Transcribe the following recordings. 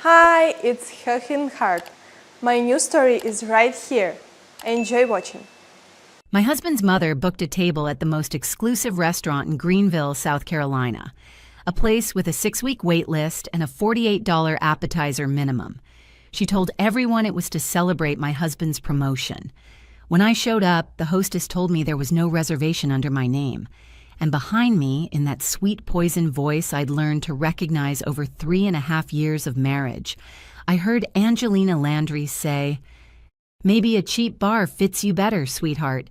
Hi, it's Helhin Hart. My new story is right here. Enjoy watching. My husband's mother booked a table at the most exclusive restaurant in Greenville, South Carolina, a place with a 6-week wait list and a $48 appetizer minimum. She told everyone it was to celebrate my husband's promotion. When I showed up, the hostess told me there was no reservation under my name. And behind me, in that sweet poison voice I'd learned to recognize over 3.5 years of marriage, I heard Angelina Landry say, "Maybe a cheap bar fits you better, sweetheart."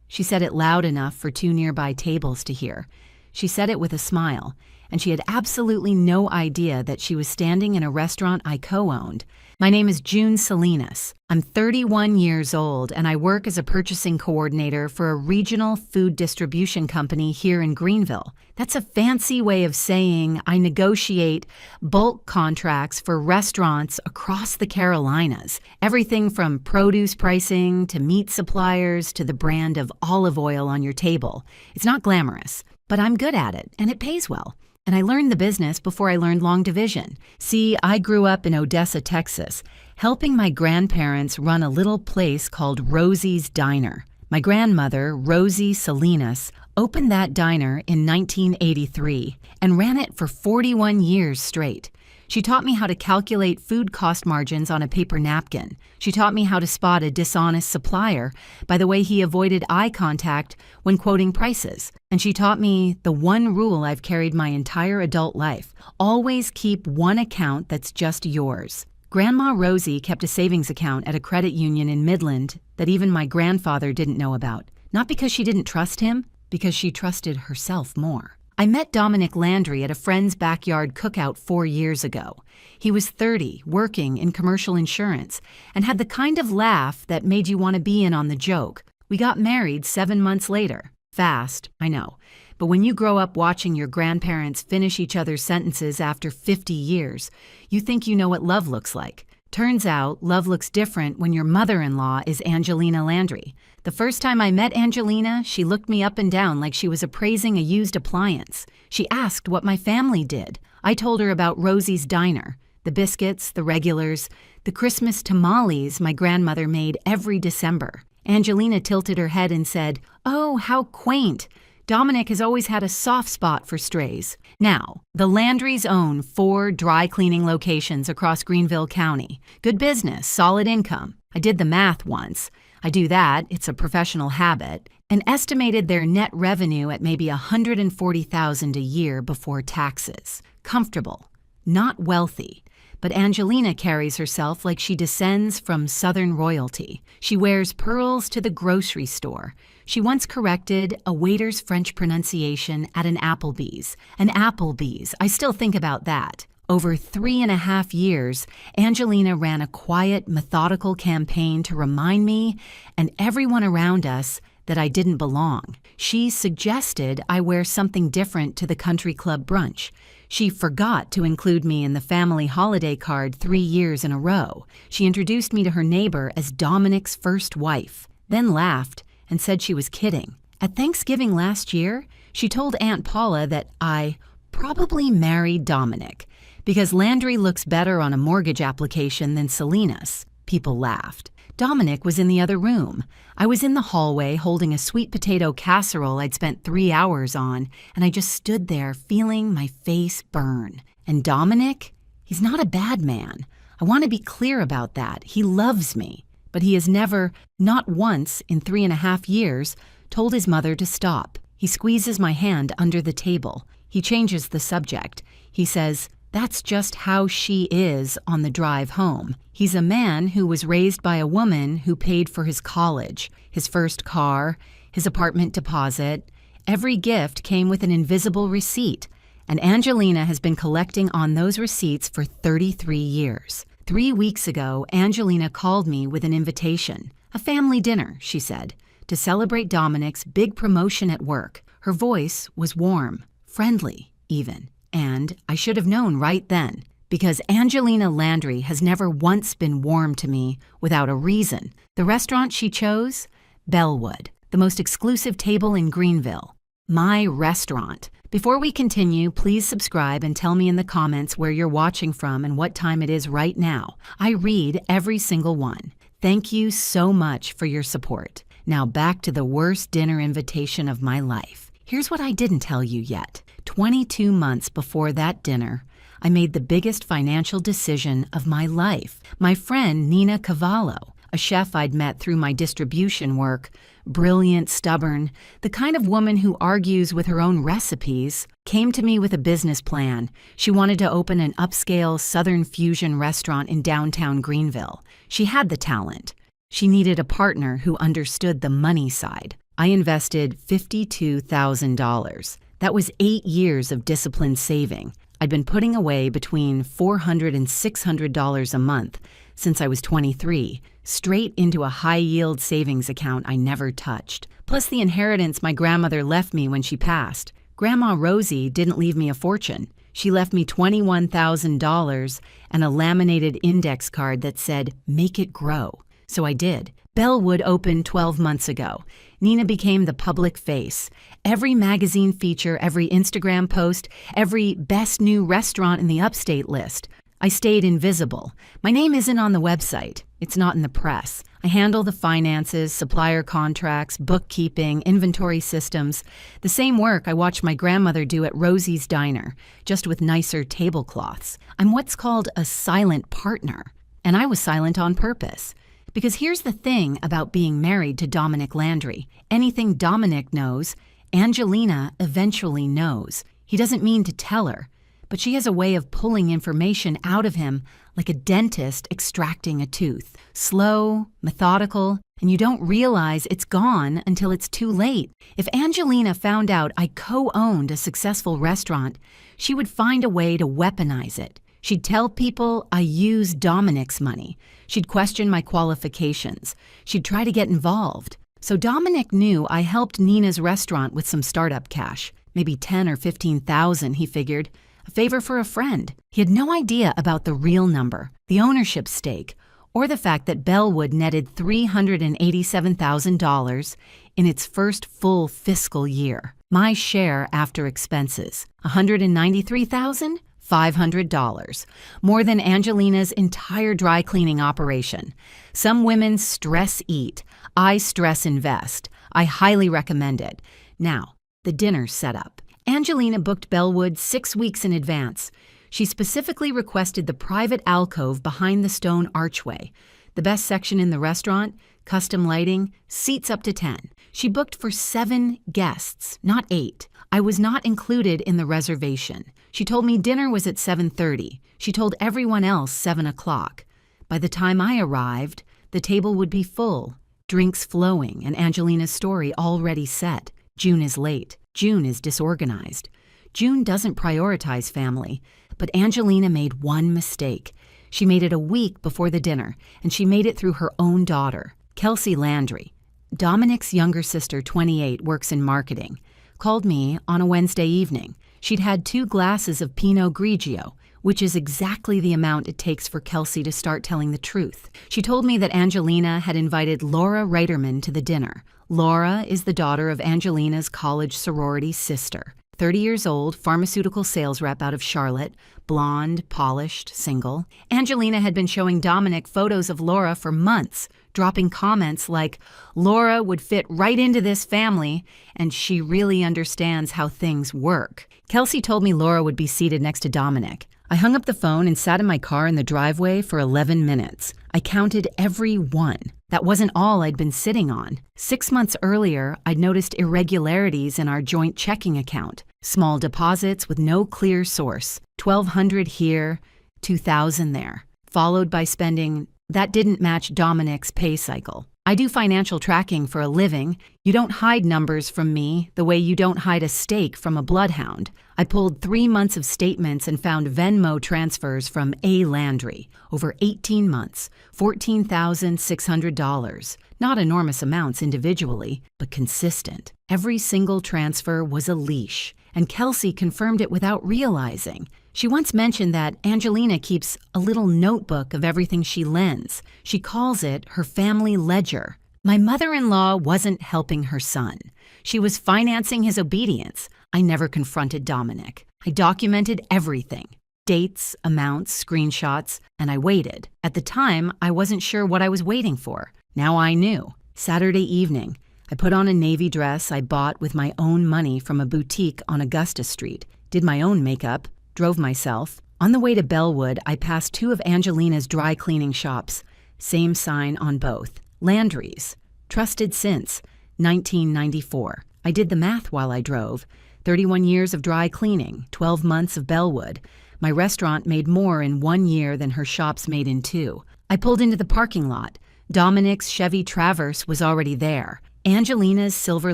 She said it loud enough for 2 nearby tables to hear. She said it with a smile, and she had absolutely no idea that she was standing in a restaurant I co-owned. My name is June Salinas. I'm 31 years old, and I work as a purchasing coordinator for a regional food distribution company here in Greenville. That's a fancy way of saying I negotiate bulk contracts for restaurants across the Carolinas. Everything from produce pricing to meat suppliers to the brand of olive oil on your table. It's not glamorous, but I'm good at it, and it pays well. And I learned the business before I learned long division. See, I grew up in Odessa, Texas, helping my grandparents run a little place called Rosie's Diner. My grandmother, Rosie Salinas, opened that diner in 1983 and ran it for 41 years straight. She taught me how to calculate food cost margins on a paper napkin. She taught me how to spot a dishonest supplier by the way he avoided eye contact when quoting prices. And she taught me the one rule I've carried my entire adult life: always keep one account that's just yours. Grandma Rosie kept a savings account at a credit union in Midland that even my grandfather didn't know about. Not because she didn't trust him, because she trusted herself more. I met Dominic Landry at a friend's backyard cookout 4 years ago. He was 30, working in commercial insurance, and had the kind of laugh that made you want to be in on the joke. We got married 7 months later. Fast, I know. But when you grow up watching your grandparents finish each other's sentences after 50 years, you think you know what love looks like. Turns out, love looks different when your mother-in-law is Angelina Landry. The first time I met Angelina, she looked me up and down like she was appraising a used appliance. She asked what my family did. I told her about Rosie's Diner, the biscuits, the regulars, the Christmas tamales my grandmother made every December. Angelina tilted her head and said, "Oh, how quaint. Dominic has always had a soft spot for strays." Now, the Landrys own 4 dry cleaning locations across Greenville County. Good business, solid income. I did the math once. I do that, it's a professional habit, and estimated their net revenue at maybe $140,000 a year before taxes. Comfortable, not wealthy. But Angelina carries herself like she descends from Southern royalty. She wears pearls to the grocery store. She once corrected a waiter's French pronunciation at an Applebee's. An Applebee's, I still think about that. Over 3.5 years, Angelina ran a quiet, methodical campaign to remind me and everyone around us that I didn't belong. She suggested I wear something different to the country club brunch. She forgot to include me in the family holiday card 3 years in a row. She introduced me to her neighbor as Dominic's first wife, then laughed and said she was kidding. At Thanksgiving last year, she told Aunt Paula that I probably married Dominic because Landry looks better on a mortgage application than Salinas. People laughed. Dominic was in the other room. I was in the hallway holding a sweet potato casserole I'd spent 3 hours on, and I just stood there feeling my face burn. And Dominic? He's not a bad man. I want to be clear about that. He loves me. But he has never, not once in 3.5 years, told his mother to stop. He squeezes my hand under the table. He changes the subject. He says, "That's just how she is" on the drive home. He's a man who was raised by a woman who paid for his college, his first car, his apartment deposit. Every gift came with an invisible receipt, and Angelina has been collecting on those receipts for 33 years. 3 weeks ago, Angelina called me with an invitation. A family dinner, she said, to celebrate Dominic's big promotion at work. Her voice was warm, friendly even. And I should have known right then, because Angelina Landry has never once been warm to me without a reason. The restaurant she chose? Bellwood, the most exclusive table in Greenville. My Restaurant. Before we continue, please subscribe and tell me in the comments where you're watching from and what time it is right now. I read every single one. Thank you so much for your support. Now back to the worst dinner invitation of my life. Here's what I didn't tell you yet. 22 months before that dinner, I made the biggest financial decision of my life. My friend Nina Cavallo, a chef I'd met through my distribution work, brilliant, stubborn, the kind of woman who argues with her own recipes, came to me with a business plan. She wanted to open an upscale Southern fusion restaurant in downtown Greenville. She had the talent. She needed a partner who understood the money side. I invested $52,000. That was 8 years of disciplined saving. I'd been putting away between $400 and $600 a month since I was 23, straight into a high-yield savings account I never touched. Plus the inheritance my grandmother left me when she passed. Grandma Rosie didn't leave me a fortune. She left me $21,000 and a laminated index card that said, "Make it grow." So I did. Bellwood opened 12 months ago. Nina became the public face. Every magazine feature, every Instagram post, every best new restaurant in the upstate list. I stayed invisible. My name isn't on the website. It's not in the press. I handle the finances, supplier contracts, bookkeeping, inventory systems. The same work I watched my grandmother do at Rosie's Diner, just with nicer tablecloths. I'm what's called a silent partner. And I was silent on purpose. Because here's the thing about being married to Dominic Landry. Anything Dominic knows, Angelina eventually knows. He doesn't mean to tell her, but she has a way of pulling information out of him like a dentist extracting a tooth. Slow, methodical, and you don't realize it's gone until it's too late. If Angelina found out I co-owned a successful restaurant, she would find a way to weaponize it. She'd tell people I used Dominic's money. She'd question my qualifications. She'd try to get involved. So Dominic knew I helped Nina's restaurant with some startup cash. Maybe $10,000 or $15,000, he figured. A favor for a friend. He had no idea about the real number, the ownership stake, or the fact that Bellwood netted $387,000 in its first full fiscal year. My share after expenses, $193,500, more than Angelina's entire dry cleaning operation. Some women stress eat. I stress invest. I highly recommend it. Now, the dinner's set up. Angelina booked Bellwood 6 weeks in advance. She specifically requested the private alcove behind the stone archway. The best section in the restaurant, custom lighting, seats up to 10. She booked for 7 guests, not 8. I was not included in the reservation. She told me dinner was at 7:30. She told everyone else 7 o'clock. By the time I arrived, the table would be full, drinks flowing, and Angelina's story already set. June is late. June is disorganized. June doesn't prioritize family, but Angelina made one mistake. She made it a week before the dinner, and she made it through her own daughter, Kelsey Landry. Dominic's younger sister, 28, works in marketing. Called me on a Wednesday evening. She'd had 2 glasses of Pinot Grigio, which is exactly the amount it takes for Kelsey to start telling the truth. She told me that Angelina had invited Laura Reiterman to the dinner. Laura is the daughter of Angelina's college sorority sister. 30 years old, pharmaceutical sales rep out of Charlotte, blonde, polished, single. Angelina had been showing Dominic photos of Laura for months, dropping comments like, "Laura would fit right into this family, and she really understands how things work." Kelsey told me Laura would be seated next to Dominic. I hung up the phone and sat in my car in the driveway for 11 minutes. I counted every one. That wasn't all I'd been sitting on. 6 months earlier, I'd noticed irregularities in our joint checking account. Small deposits with no clear source. $1,200 here, $2,000 there. Followed by spending that didn't match Dominic's pay cycle. I do financial tracking for a living. You don't hide numbers from me the way you don't hide a steak from a bloodhound. I pulled 3 months of statements and found Venmo transfers from A. Landry. Over 18 months, $14,600. Not enormous amounts individually, but consistent. Every single transfer was a leash, and Kelsey confirmed it without realizing. She once mentioned that Angelina keeps a little notebook of everything she lends. She calls it her family ledger. My mother-in-law wasn't helping her son. She was financing his obedience. I never confronted Dominic. I documented everything. Dates, amounts, screenshots, and I waited. At the time, I wasn't sure what I was waiting for. Now I knew. Saturday evening, I put on a navy dress I bought with my own money from a boutique on Augusta Street, did my own makeup, drove myself. On the way to Bellwood, I passed two of Angelina's dry cleaning shops. Same sign on both. Landry's. Trusted since 1994. I did the math while I drove. 31 years of dry cleaning, 12 months of Bellwood. My restaurant made more in 1 year than her shops made in 2. I pulled into the parking lot. Dominic's Chevy Traverse was already there. Angelina's silver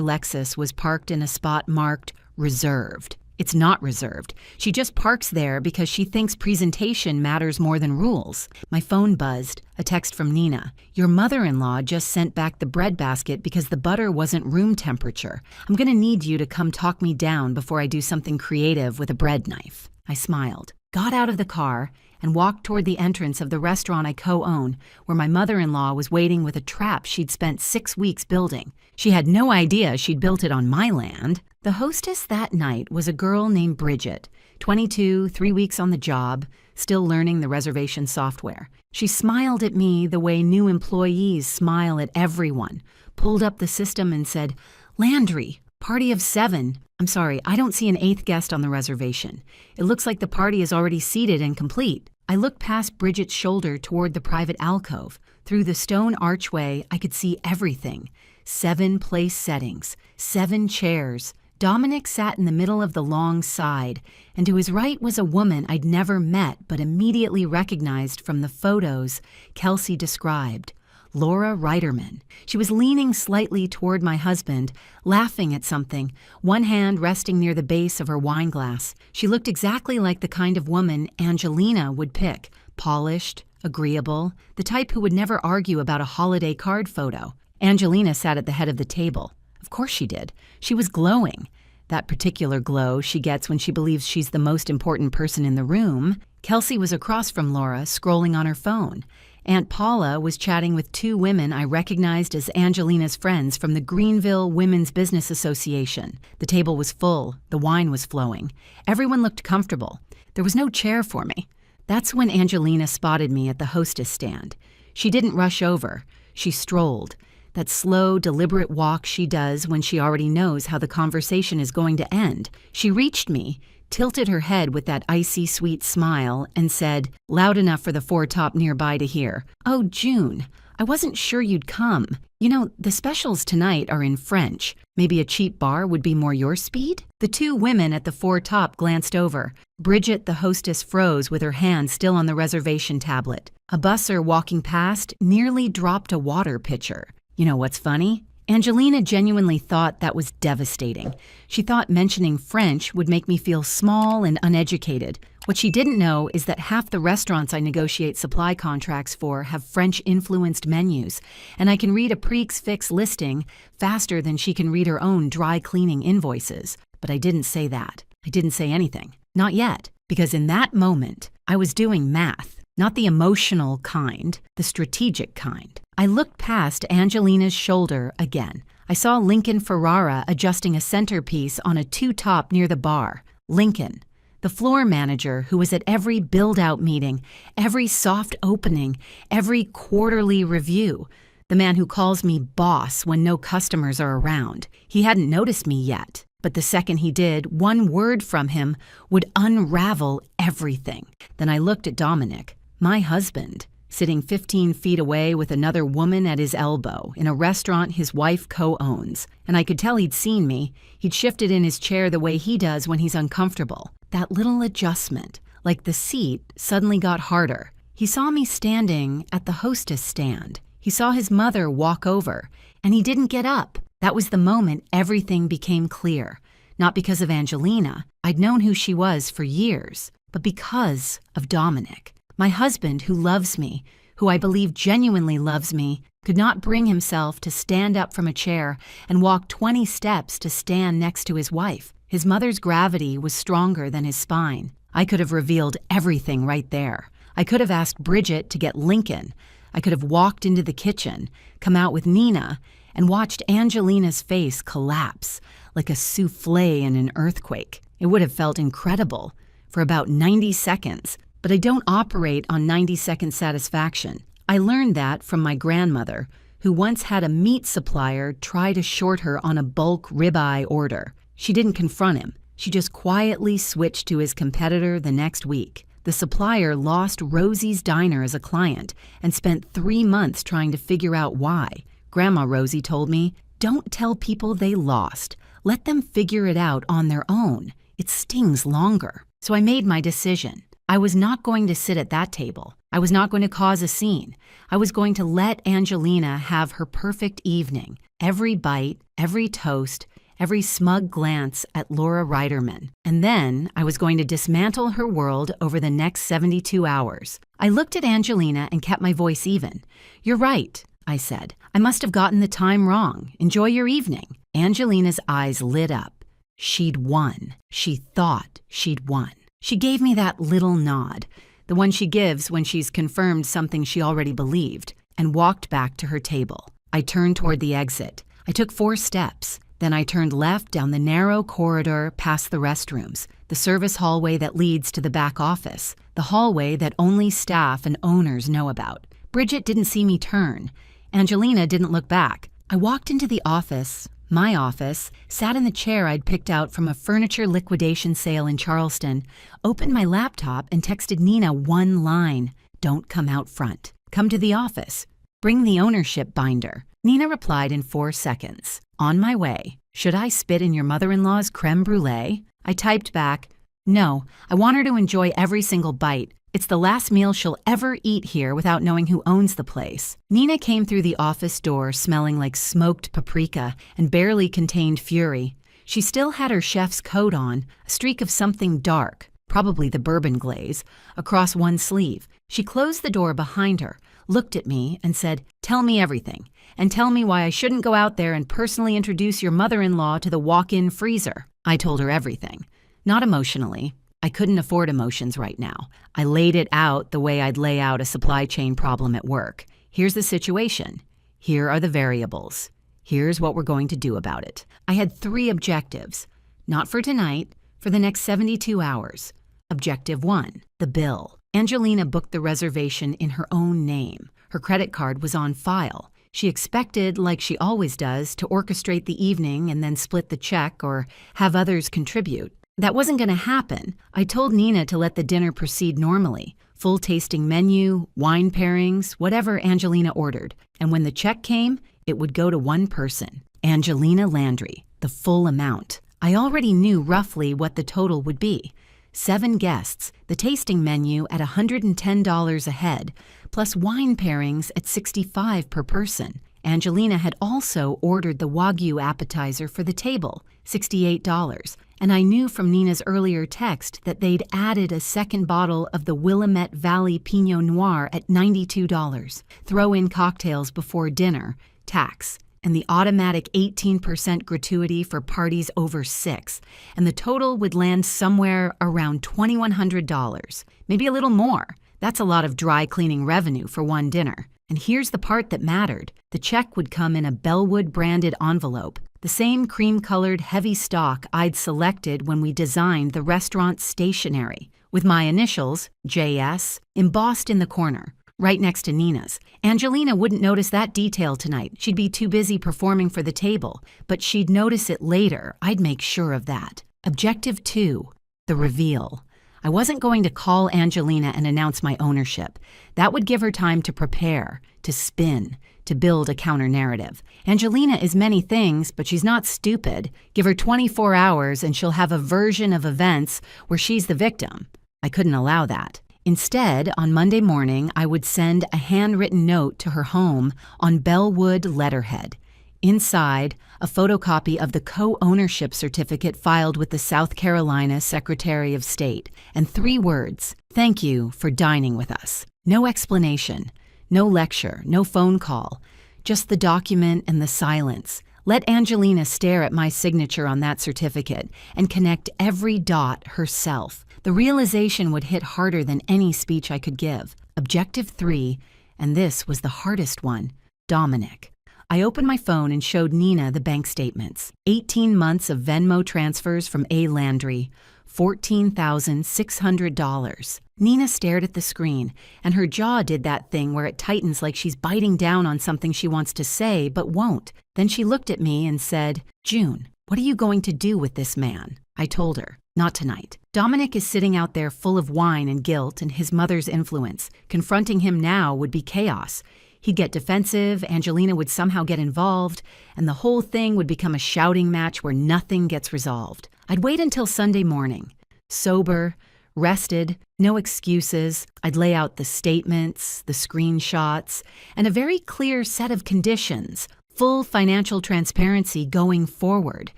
Lexus was parked in a spot marked reserved. It's not reserved. She just parks there because she thinks presentation matters more than rules. My phone buzzed. A text from Nina. Your mother-in-law just sent back the bread basket because the butter wasn't room temperature. I'm going to need you to come talk me down before I do something creative with a bread knife. I smiled, got out of the car, and walked toward the entrance of the restaurant I co-own, where my mother-in-law was waiting with a trap she'd spent 6 weeks building. She had no idea she'd built it on my land. The hostess that night was a girl named Bridget, 22, 3 weeks on the job, still learning the reservation software. She smiled at me the way new employees smile at everyone, pulled up the system and said, "Landry, party of 7. I'm sorry, I don't see an 8th guest on the reservation. It looks like the party is already seated and complete." I looked past Bridget's shoulder toward the private alcove. Through the stone archway, I could see everything. 7 place settings, 7 chairs. Dominic sat in the middle of the long side, and to his right was a woman I'd never met but immediately recognized from the photos Kelsey described. Laura Reiterman. She was leaning slightly toward my husband, laughing at something, one hand resting near the base of her wine glass. She looked exactly like the kind of woman Angelina would pick. Polished, agreeable, the type who would never argue about a holiday card photo. Angelina sat at the head of the table. Of course she did. She was glowing. That particular glow she gets when she believes she's the most important person in the room. Kelsey was across from Laura, scrolling on her phone. Aunt Paula was chatting with 2 women I recognized as Angelina's friends from the Greenville Women's Business Association. The table was full. The wine was flowing. Everyone looked comfortable. There was no chair for me. That's when Angelina spotted me at the hostess stand. She didn't rush over. She strolled. That slow, deliberate walk she does when she already knows how the conversation is going to end. She reached me, tilted her head with that icy sweet smile, and said, loud enough for the 4 top nearby to hear, "Oh, June, I wasn't sure you'd come. You know, the specials tonight are in French. Maybe a cheap bar would be more your speed?" The 2 women at the 4 top glanced over. Bridget, the hostess, froze with her hand still on the reservation tablet. A busser walking past nearly dropped a water pitcher. You know what's funny? Angelina genuinely thought that was devastating. She thought mentioning French would make me feel small and uneducated. What she didn't know is that half the restaurants I negotiate supply contracts for have French-influenced menus, and I can read a Prix-Fix listing faster than she can read her own dry cleaning invoices. But I didn't say that. I didn't say anything. Not yet. Because in that moment, I was doing math. Not the emotional kind, the strategic kind. I looked past Angelina's shoulder again. I saw Lincoln Ferrara adjusting a centerpiece on a 2 top near the bar. Lincoln, the floor manager who was at every build-out meeting, every soft opening, every quarterly review. The man who calls me boss when no customers are around. He hadn't noticed me yet. But the second he did, one word from him would unravel everything. Then I looked at Dominic, my husband, sitting 15 feet away with another woman at his elbow in a restaurant his wife co-owns. And I could tell he'd seen me. He'd shifted in his chair the way he does when he's uncomfortable. That little adjustment, like the seat, suddenly got harder. He saw me standing at the hostess stand. He saw his mother walk over, and he didn't get up. That was the moment everything became clear. Not because of Angelina. I'd known who she was for years, but because of Dominic. My husband, who loves me, who I believe genuinely loves me, could not bring himself to stand up from a chair and walk 20 steps to stand next to his wife. His mother's gravity was stronger than his spine. I could have revealed everything right there. I could have asked Bridget to get Lincoln, I could have walked into the kitchen, come out with Nina, and watched Angelina's face collapse like a souffle in an earthquake. It would have felt incredible for about 90 seconds, but I don't operate on 90-second satisfaction. I learned that from my grandmother, who once had a meat supplier try to short her on a bulk ribeye order. She didn't confront him. She just quietly switched to his competitor the next week. The supplier lost Rosie's Diner as a client and spent 3 months trying to figure out why. Grandma Rosie told me, "Don't tell people they lost. Let them figure it out on their own. It stings longer." So I made my decision. I was not going to sit at that table. I was not going to cause a scene. I was going to let Angelina have her perfect evening. Every bite, every toast, every smug glance at Laura Reiterman. And then I was going to dismantle her world over the next 72 hours. I looked at Angelina and kept my voice even. "You're right," I said. "I must have gotten the time wrong. Enjoy your evening." Angelina's eyes lit up. She'd won. She thought she'd won. She gave me that little nod, the one she gives when she's confirmed something she already believed, and walked back to her table. I turned toward the exit. I took 4 steps. Then I turned left down the narrow corridor past the restrooms, the service hallway that leads to the back office, the hallway that only staff and owners know about. Bridget didn't see me turn. Angelina didn't look back. I walked into the office, my office, sat in the chair I'd picked out from a furniture liquidation sale in Charleston, opened my laptop and texted Nina one line: "Don't come out front. Come to the office. Bring the ownership binder." Nina replied in 4 seconds. "On my way. Should I spit in your mother-in-law's creme brulee?" I typed back, "No, I want her to enjoy every single bite. It's the last meal she'll ever eat here without knowing who owns the place." Nina came through the office door smelling like smoked paprika and barely contained fury. She still had her chef's coat on, a streak of something dark, probably the bourbon glaze, across one sleeve. She closed the door behind her, looked at me, and said, "Tell me everything, and tell me why I shouldn't go out there and personally introduce your mother-in-law to the walk-in freezer." I told her everything. Not emotionally. I couldn't afford emotions right now. I laid it out the way I'd lay out a supply chain problem at work. Here's the situation. Here are the variables. Here's what we're going to do about it. I had 3 objectives. Not for tonight, for the next 72 hours. Objective 1, the bill. Angelina booked the reservation in her own name. Her credit card was on file. She expected, like she always does, to orchestrate the evening and then split the check or have others contribute. That wasn't going to happen. I told Nina to let the dinner proceed normally. Full tasting menu, wine pairings, whatever Angelina ordered. And when the check came, it would go to one person, Angelina Landry, the full amount. I already knew roughly what the total would be. 7 guests, the tasting menu at $110 a head, plus wine pairings at $65 per person. Angelina had also ordered the Wagyu appetizer for the table, $68, and I knew from Nina's earlier text that they'd added a second bottle of the Willamette Valley Pinot Noir at $92. Throw in cocktails before dinner, tax, and the automatic 18% gratuity for parties over 6, and the total would land somewhere around $2,100, maybe a little more. That's a lot of dry cleaning revenue for one dinner. And here's the part that mattered. The check would come in a Bellwood-branded envelope, the same cream-colored heavy stock I'd selected when we designed the restaurant stationery, with my initials, JS, embossed in the corner, right next to Nina's. Angelina wouldn't notice that detail tonight. She'd be too busy performing for the table, but she'd notice it later. I'd make sure of that. Objective 2, the reveal. I wasn't going to call Angelina and announce my ownership. That would give her time to prepare, to spin, to build a counter-narrative. Angelina is many things, but she's not stupid. Give her 24 hours and she'll have a version of events where she's the victim. I couldn't allow that. Instead, on Monday morning, I would send a handwritten note to her home on Bellwood letterhead. Inside, a photocopy of the co-ownership certificate filed with the South Carolina Secretary of State, and 3 words: "Thank you for dining with us." No explanation, no lecture, no phone call, just the document and the silence. Let Angelina stare at my signature on that certificate and connect every dot herself. The realization would hit harder than any speech I could give. Objective 3, And this was the hardest one, Dominic. I opened my phone and showed Nina the bank statements. 18 months of Venmo transfers from A. Landry, $14,600. Nina stared at the screen, and her jaw did that thing where it tightens like she's biting down on something she wants to say but won't. Then she looked at me and said, "June, what are you going to do with this man?" I told her, "Not tonight. Dominic is sitting out there full of wine and guilt and his mother's influence. Confronting him now would be chaos. He'd get defensive, Angelina would somehow get involved, and the whole thing would become a shouting match where nothing gets resolved. I'd wait until Sunday morning. Sober, rested, no excuses. I'd lay out the statements, the screenshots, and a very clear set of conditions. Full financial transparency going forward.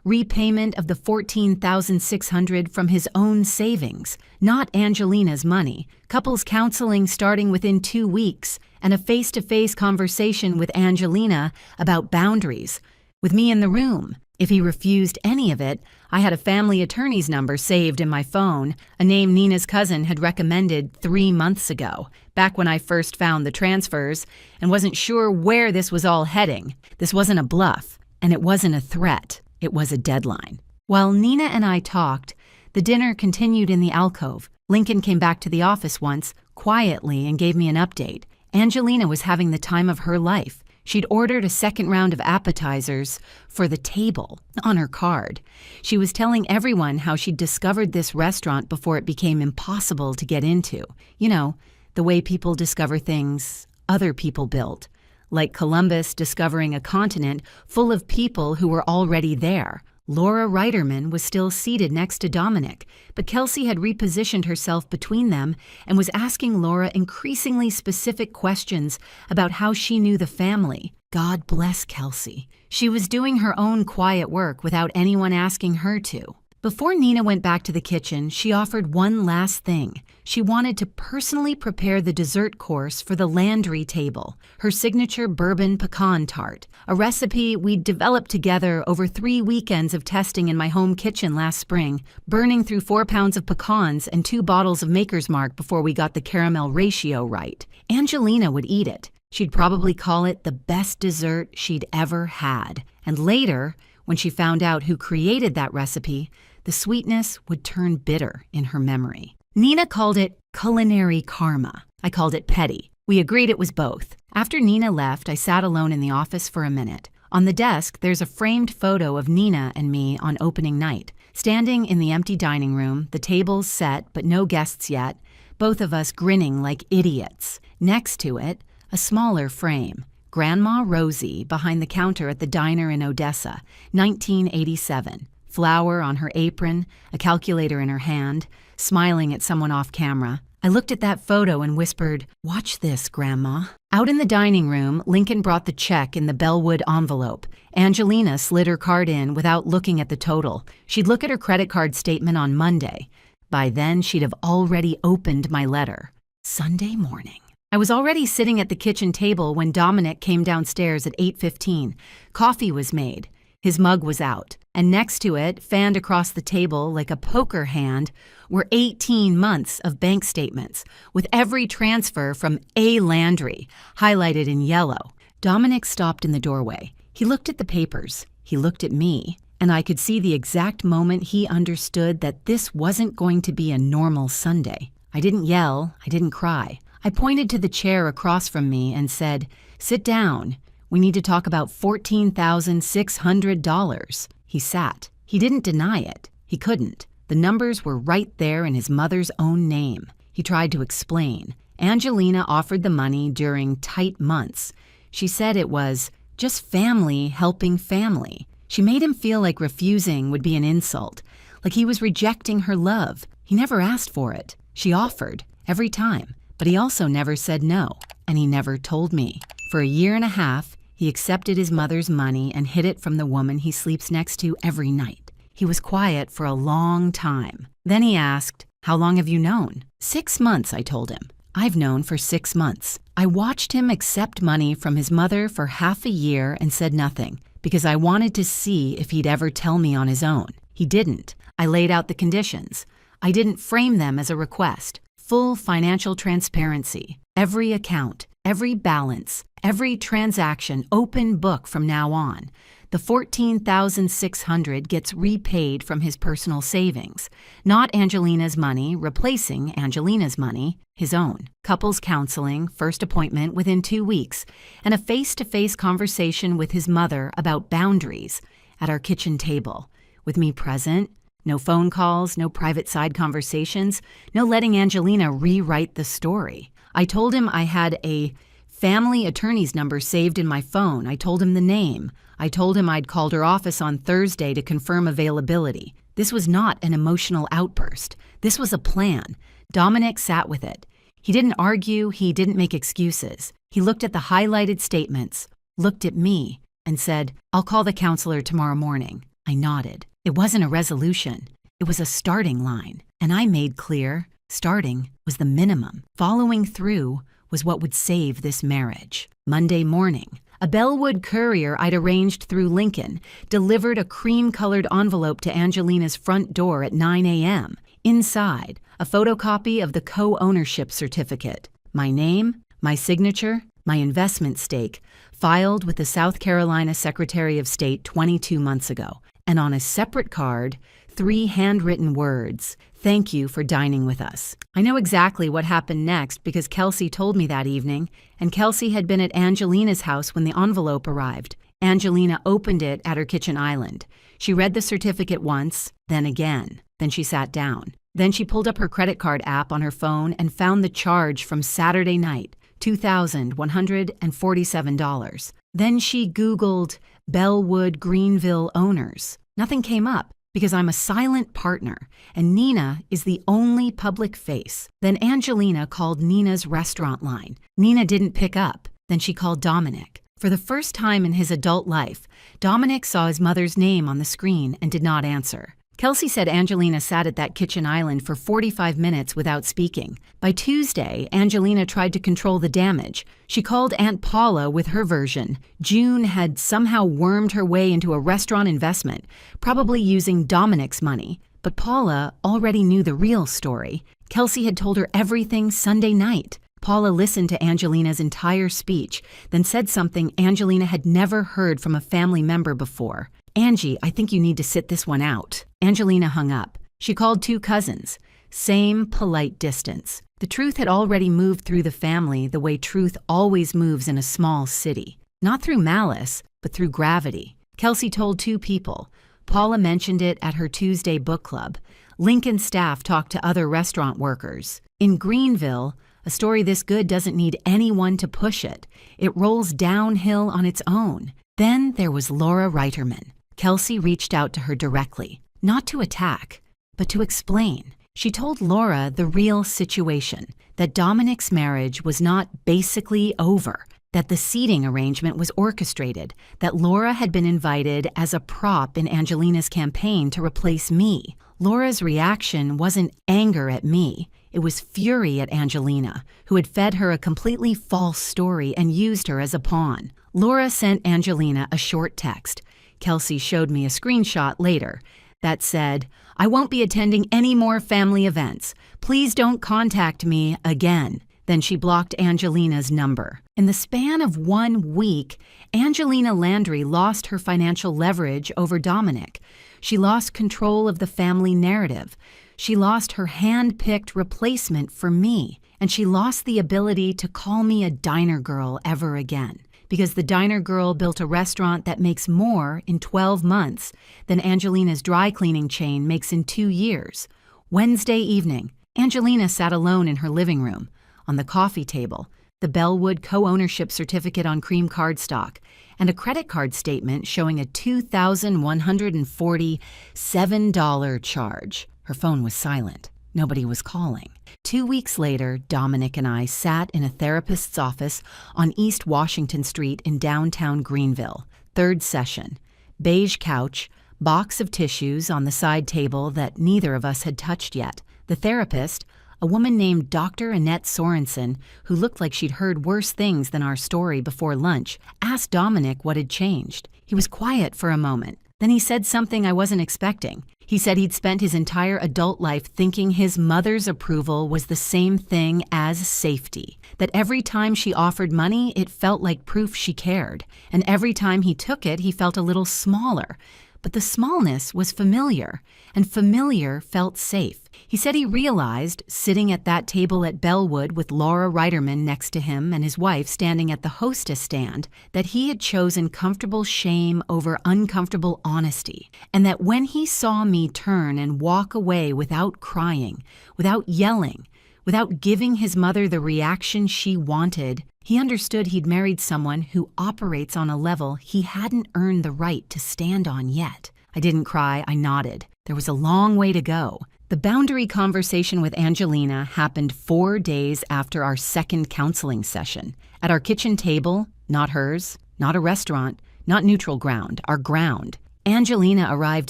Repayment of the $14,600 from his own savings, not Angelina's money. Couples counseling starting within 2 weeks, and a face-to-face conversation with Angelina about boundaries, with me in the room. If he refused any of it, I had a family attorney's number saved in my phone, a name Nina's cousin had recommended 3 months ago, back when I first found the transfers and wasn't sure where this was all heading. This wasn't a bluff, and it wasn't a threat. It was a deadline. While Nina and I talked, the dinner continued in the alcove. Lincoln came back to the office once, quietly, and gave me an update. Angelina was having the time of her life. She'd ordered a second round of appetizers for the table on her card. She was telling everyone how she'd discovered this restaurant before it became impossible to get into. You know, the way people discover things other people built. Like Columbus discovering a continent full of people who were already there. Laura Reiterman was still seated next to Dominic, but Kelsey had repositioned herself between them and was asking Laura increasingly specific questions about how she knew the family. God bless Kelsey. She was doing her own quiet work without anyone asking her to. Before Nina went back to the kitchen, she offered one last thing. She wanted to personally prepare the dessert course for the Landry table, her signature bourbon pecan tart, a recipe we'd developed together over 3 weekends of testing in my home kitchen last spring, burning through 4 pounds of pecans and 2 bottles of Maker's Mark before we got the caramel ratio right. Angelina would eat it. She'd probably call it the best dessert she'd ever had. And later, when she found out who created that recipe, the sweetness would turn bitter in her memory. Nina called it culinary karma. I called it petty. We agreed it was both. After Nina left, I sat alone in the office for a minute. On the desk, there's a framed photo of Nina and me on opening night. Standing in the empty dining room, the tables set but no guests yet, both of us grinning like idiots. Next to it, a smaller frame. Grandma Rosie behind the counter at the diner in Odessa, 1987. Flour on her apron, a calculator in her hand, smiling at someone off camera. I looked at that photo and whispered, "Watch this, Grandma." Out in the dining room, Lincoln brought the check in the Bellwood envelope. Angelina slid her card in without looking at the total. She'd look at her credit card statement on Monday. By then, she'd have already opened my letter. Sunday morning. I was already sitting at the kitchen table when Dominic came downstairs at 8:15. Coffee was made. His mug was out, and next to it, fanned across the table like a poker hand, were 18 months of bank statements, with every transfer from A. Landry, highlighted in yellow. Dominic stopped in the doorway. He looked at the papers. He looked at me, and I could see the exact moment he understood that this wasn't going to be a normal Sunday. I didn't yell. I didn't cry. I pointed to the chair across from me and said, "Sit down. We need to talk about $14,600. He sat. He didn't deny it. He couldn't. The numbers were right there in his mother's own name. He tried to explain. Angelina offered the money during tight months. She said it was just family helping family. She made him feel like refusing would be an insult, like he was rejecting her love. He never asked for it. She offered, every time. But he also never said no, and he never told me. For a year and a half, he accepted his mother's money and hid it from the woman he sleeps next to every night. He was quiet for a long time. Then he asked, "How long have you known?" 6 months, I told him. I've known for 6 months. I watched him accept money from his mother for half a year and said nothing, because I wanted to see if he'd ever tell me on his own. He didn't. I laid out the conditions. I didn't frame them as a request. Full financial transparency. Every account. Every balance, every transaction, open book from now on. The $14,600 gets repaid from his personal savings, not Angelina's money replacing Angelina's money, his own. Couples counseling, first appointment within 2 weeks, and a face-to-face conversation with his mother about boundaries at our kitchen table, with me present. No phone calls, no private side conversations, no letting Angelina rewrite the story. I told him I had a family attorney's number saved in my phone. I told him the name. I told him I'd called her office on Thursday to confirm availability. This was not an emotional outburst. This was a plan. Dominic sat with it. He didn't argue. He didn't make excuses. He looked at the highlighted statements, looked at me, and said, "I'll call the counselor tomorrow morning." I nodded. It wasn't a resolution. It was a starting line. And I made clear starting was the minimum. Following through was what would save this marriage. Monday morning, a Bellwood courier I'd arranged through Lincoln delivered a cream-colored envelope to Angelina's front door at 9 a.m. Inside, a photocopy of the co-ownership certificate. My name, my signature, my investment stake, filed with the South Carolina Secretary of State 22 months ago. And on a separate card, 3 handwritten words, "Thank you for dining with us." I know exactly what happened next because Kelsey told me that evening, and Kelsey had been at Angelina's house when the envelope arrived. Angelina opened it at her kitchen island. She read the certificate once, then again. Then she sat down. Then she pulled up her credit card app on her phone and found the charge from Saturday night, $2,147. Then she Googled Bellwood Greenville owners. Nothing came up because I'm a silent partner and Nina is the only public face. Then Angelina called Nina's restaurant line. Nina didn't pick up. Then she called Dominic. For the first time in his adult life, Dominic saw his mother's name on the screen and did not answer. Kelsey said Angelina sat at that kitchen island for 45 minutes without speaking. By Tuesday, Angelina tried to control the damage. She called Aunt Paula with her version. June had somehow wormed her way into a restaurant investment, probably using Dominic's money. But Paula already knew the real story. Kelsey had told her everything Sunday night. Paula listened to Angelina's entire speech, then said something Angelina had never heard from a family member before. "Angie, I think you need to sit this one out." Angelina hung up. She called 2 cousins. Same polite distance. The truth had already moved through the family the way truth always moves in a small city. Not through malice, but through gravity. Kelsey told 2 people. Paula mentioned it at her Tuesday book club. Lincoln staff talked to other restaurant workers. In Greenville, a story this good doesn't need anyone to push it. It rolls downhill on its own. Then there was Laura Reiterman. Kelsey reached out to her directly, not to attack, but to explain. She told Laura the real situation, that Dominic's marriage was not basically over, that the seating arrangement was orchestrated, that Laura had been invited as a prop in Angelina's campaign to replace me. Laura's reaction wasn't anger at me. It was fury at Angelina, who had fed her a completely false story and used her as a pawn. Laura sent Angelina a short text. Kelsey showed me a screenshot later that said, "I won't be attending any more family events. Please don't contact me again." Then she blocked Angelina's number. In the span of 1 week, Angelina Landry lost her financial leverage over Dominic. She lost control of the family narrative. She lost her hand-picked replacement for me. And she lost the ability to call me a diner girl ever again. Because the diner girl built a restaurant that makes more in 12 months than Angelina's dry cleaning chain makes in 2 years. Wednesday evening, Angelina sat alone in her living room. On the coffee table, the Bellwood co-ownership certificate on cream cardstock, and a credit card statement showing a $2,147 charge. Her phone was silent. Nobody was calling. 2 weeks later, Dominic and I sat in a therapist's office on East Washington Street in downtown Greenville. 3rd session. Beige couch, box of tissues on the side table that neither of us had touched yet. The therapist, a woman named Dr. Annette Sorensen, who looked like she'd heard worse things than our story before lunch, asked Dominic what had changed. He was quiet for a moment. Then he said something I wasn't expecting. He said he'd spent his entire adult life thinking his mother's approval was the same thing as safety. That every time she offered money, it felt like proof she cared. And every time he took it, he felt a little smaller. But the smallness was familiar, and familiar felt safe. He said he realized, sitting at that table at Bellwood with Laura Reiterman next to him and his wife standing at the hostess stand, that he had chosen comfortable shame over uncomfortable honesty, and that when he saw me turn and walk away without crying, without yelling, without giving his mother the reaction she wanted, he understood he'd married someone who operates on a level he hadn't earned the right to stand on yet. I didn't cry, I nodded. There was a long way to go. The boundary conversation with Angelina happened 4 days after our second counseling session. At our kitchen table, not hers, not a restaurant, not neutral ground, our ground. Angelina arrived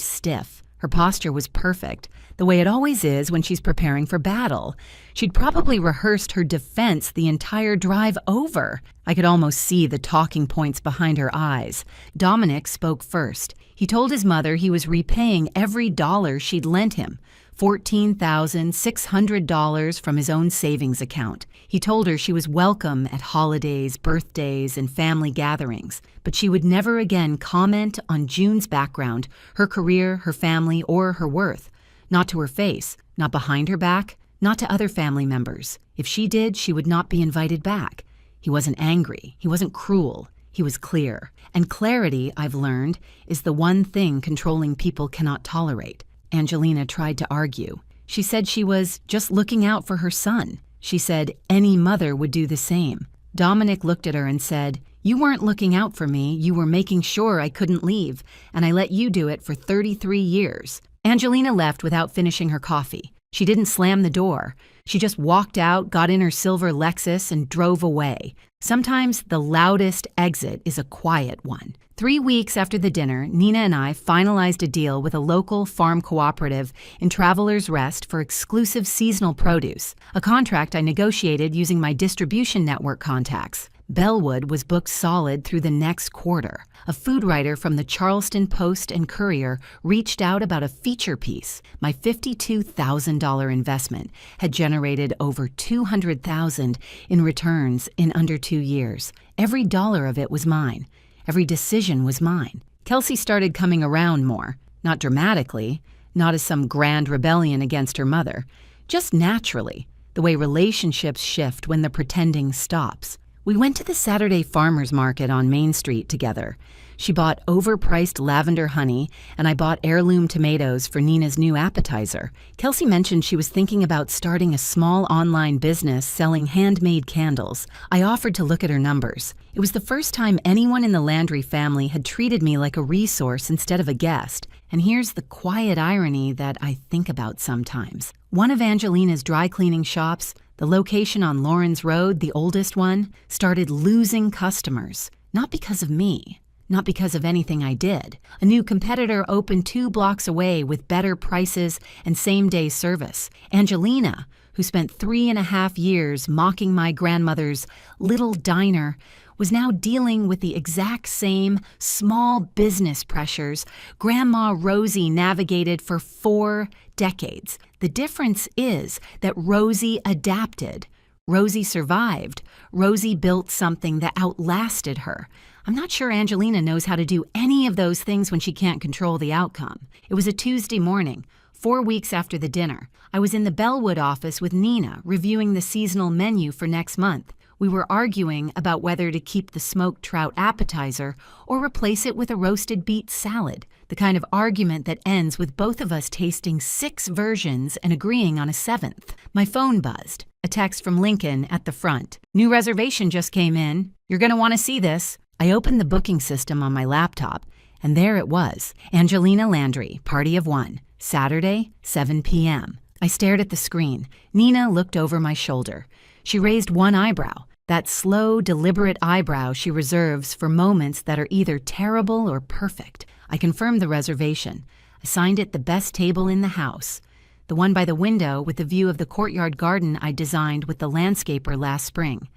stiff. Her posture was perfect, the way it always is when she's preparing for battle. She'd probably rehearsed her defense the entire drive over. I could almost see the talking points behind her eyes. Dominic spoke first. He told his mother he was repaying every dollar she'd lent him, $14,600 from his own savings account. He told her she was welcome at holidays, birthdays, and family gatherings, but she would never again comment on June's background, her career, her family, or her worth. Not to her face, not behind her back, not to other family members. If she did, she would not be invited back. He wasn't angry. He wasn't cruel. He was clear. And clarity, I've learned, is the one thing controlling people cannot tolerate. Angelina tried to argue. She said she was just looking out for her son. She said any mother would do the same. Dominic looked at her and said, "You weren't looking out for me. You were making sure I couldn't leave, and I let you do it for 33 years. Angelina left without finishing her coffee. She didn't slam the door. She just walked out, got in her silver Lexus, and drove away. Sometimes the loudest exit is a quiet one. 3 weeks after the dinner, Nina and I finalized a deal with a local farm cooperative in Travelers Rest for exclusive seasonal produce, a contract I negotiated using my distribution network contacts. Bellwood was booked solid through the next quarter. A food writer from the Charleston Post and Courier reached out about a feature piece. My $52,000 investment had generated over $200,000 in returns in under 2 years. Every dollar of it was mine. Every decision was mine. Kelsey started coming around more, not dramatically, not as some grand rebellion against her mother, just naturally, the way relationships shift when the pretending stops. We went to the Saturday farmers market on Main Street together. She bought overpriced lavender honey, and I bought heirloom tomatoes for Nina's new appetizer. Kelsey mentioned she was thinking about starting a small online business selling handmade candles. I offered to look at her numbers. It was the first time anyone in the Landry family had treated me like a resource instead of a guest. And here's the quiet irony that I think about sometimes. One of Angelina's dry cleaning shops, the location on Lawrence Road, the oldest one, started losing customers. Not because of me. Not because of anything I did. A new competitor opened 2 blocks away with better prices and same-day service. Angelina, who spent 3.5 years mocking my grandmother's little diner, was now dealing with the exact same small business pressures Grandma Rosie navigated for 4 decades. The difference is that Rosie adapted. Rosie survived. Rosie built something that outlasted her. I'm not sure Angelina knows how to do any of those things when she can't control the outcome. It was a Tuesday morning, 4 weeks after the dinner. I was in the Bellwood office with Nina, reviewing the seasonal menu for next month. We were arguing about whether to keep the smoked trout appetizer or replace it with a roasted beet salad, the kind of argument that ends with both of us tasting 6 versions and agreeing on a 7th. My phone buzzed. A text from Lincoln at the front. "New reservation just came in. You're going to want to see this." I opened the booking system on my laptop, and there it was. Angelina Landry, party of 1, Saturday, 7 p.m. I stared at the screen. Nina looked over my shoulder. She raised one eyebrow, that slow, deliberate eyebrow she reserves for moments that are either terrible or perfect. I confirmed the reservation, assigned it the best table in the house, the one by the window with the view of the courtyard garden I designed with the landscaper last spring.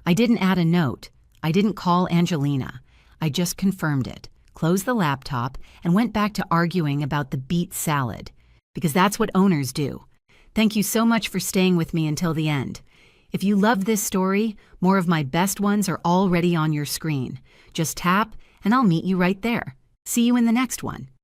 I didn't add a note. I didn't call Angelina. I just confirmed it. closed the laptop, and went back to arguing about the beet salad. Because that's what owners do. Thank you so much for staying with me until the end. If you loved this story, more of my best ones are already on your screen. Just tap, and I'll meet you right there. See you in the next one.